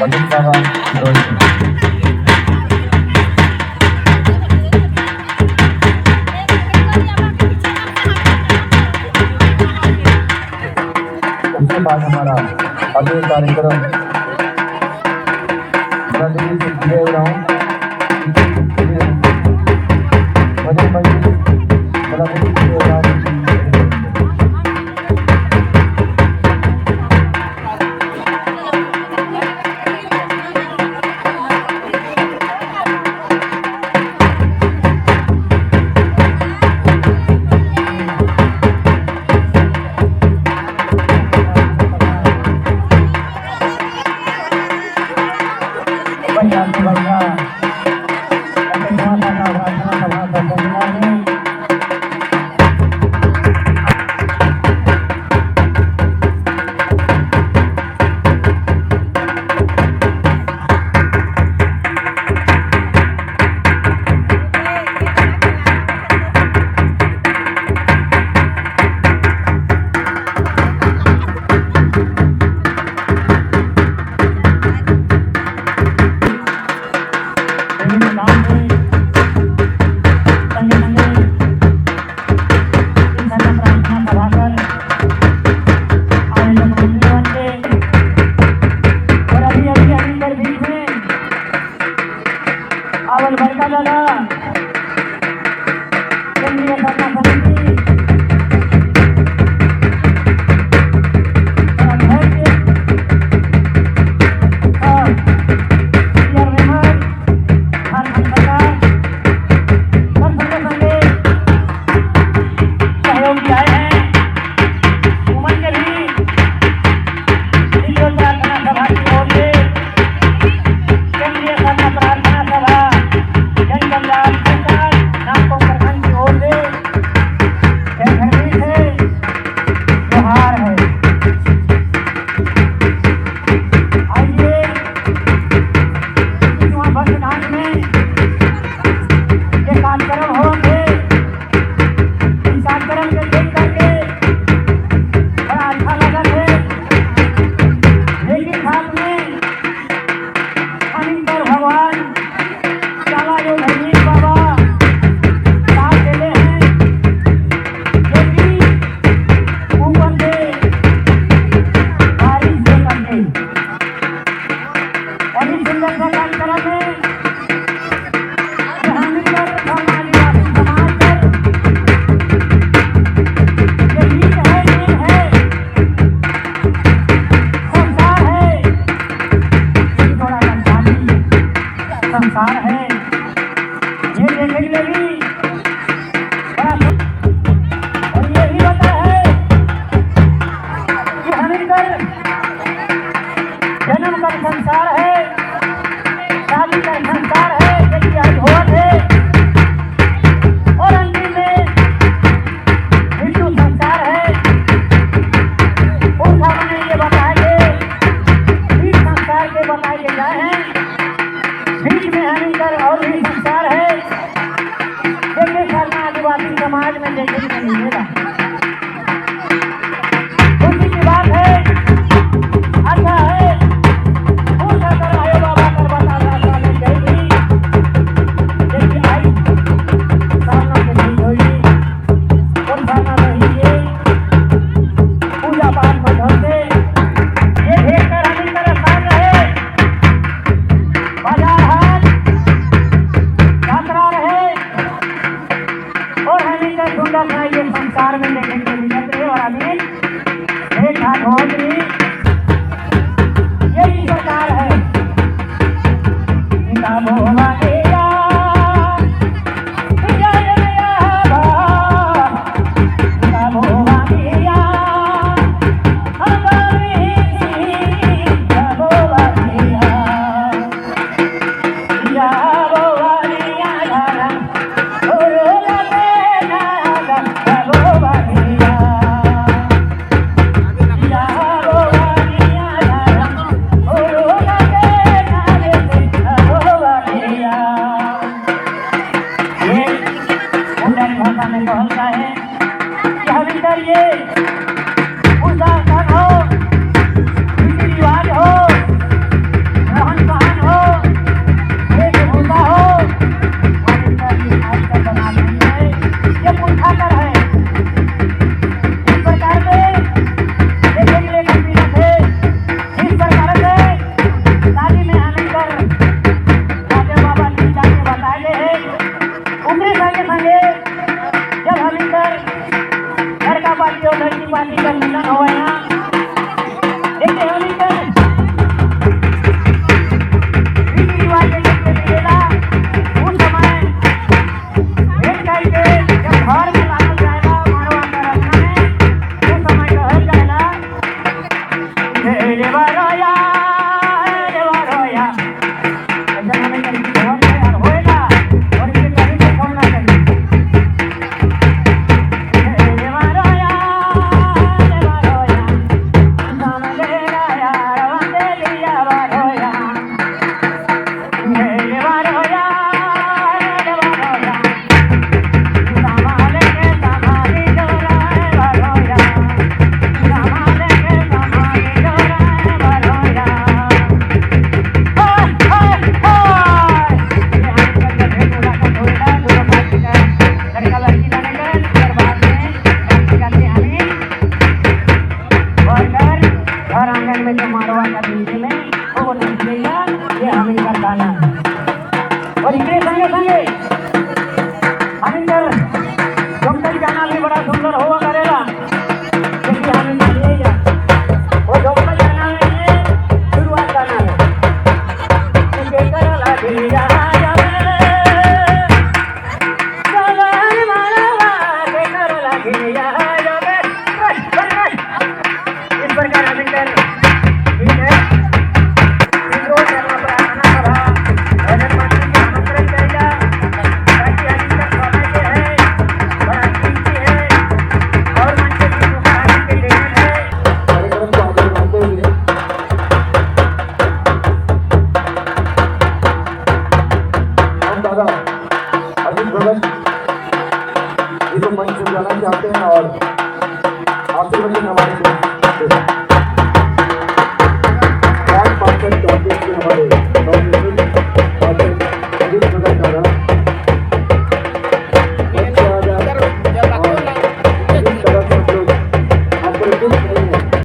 भजन बाबा इसके बाद हमारा अगले कार्यक्रम दिल्ली से दिए रहा हूँ भजन मंदिर जी का मिलन हुआ है ना। देखते हो नहीं कर रीति रिवाज के मिलेला उस समय भेंट करके जब घर में लागल जाएगा मारवा का रखना में उस समय कहल जाएगा रे वारोया ऐसा हमें करके बहुत तैयार होएगा और इसे कहीं से छोड़ना चाहिए। रे वारोया सामने आया वंदे लिया वारोया रे वारोया संभाले के संभाली डोराए वारोया संभाले के संभाली डोराए वारोया। घर आंगन में जो मारवा का दिन में वो निकलेगा ये हमें का गाना है। और इतने संगे संगे हमिंदर डोंगरी गाना भी बड़ा सुंदर हुआ करेगा क्योंकि हमिंदर ये या वो डोंगरी गाना में ये शुरुआत गाना है कि कर लागी जा इस प्रकार हमिंदर ठीक है इंद्रो शर्मा प्रार्थना सभा भजन मंडली के आमंत्रण करेगा ताकि हमिंदर समय के है बड़ा कीमती है और मंच की मुखारी के देन है। कार्यक्रम को आगे बढ़ाते हुए हम दादा अजीत भगत जी को मंच पर जाना चाहते हैं और आशीर्वचन हमारे को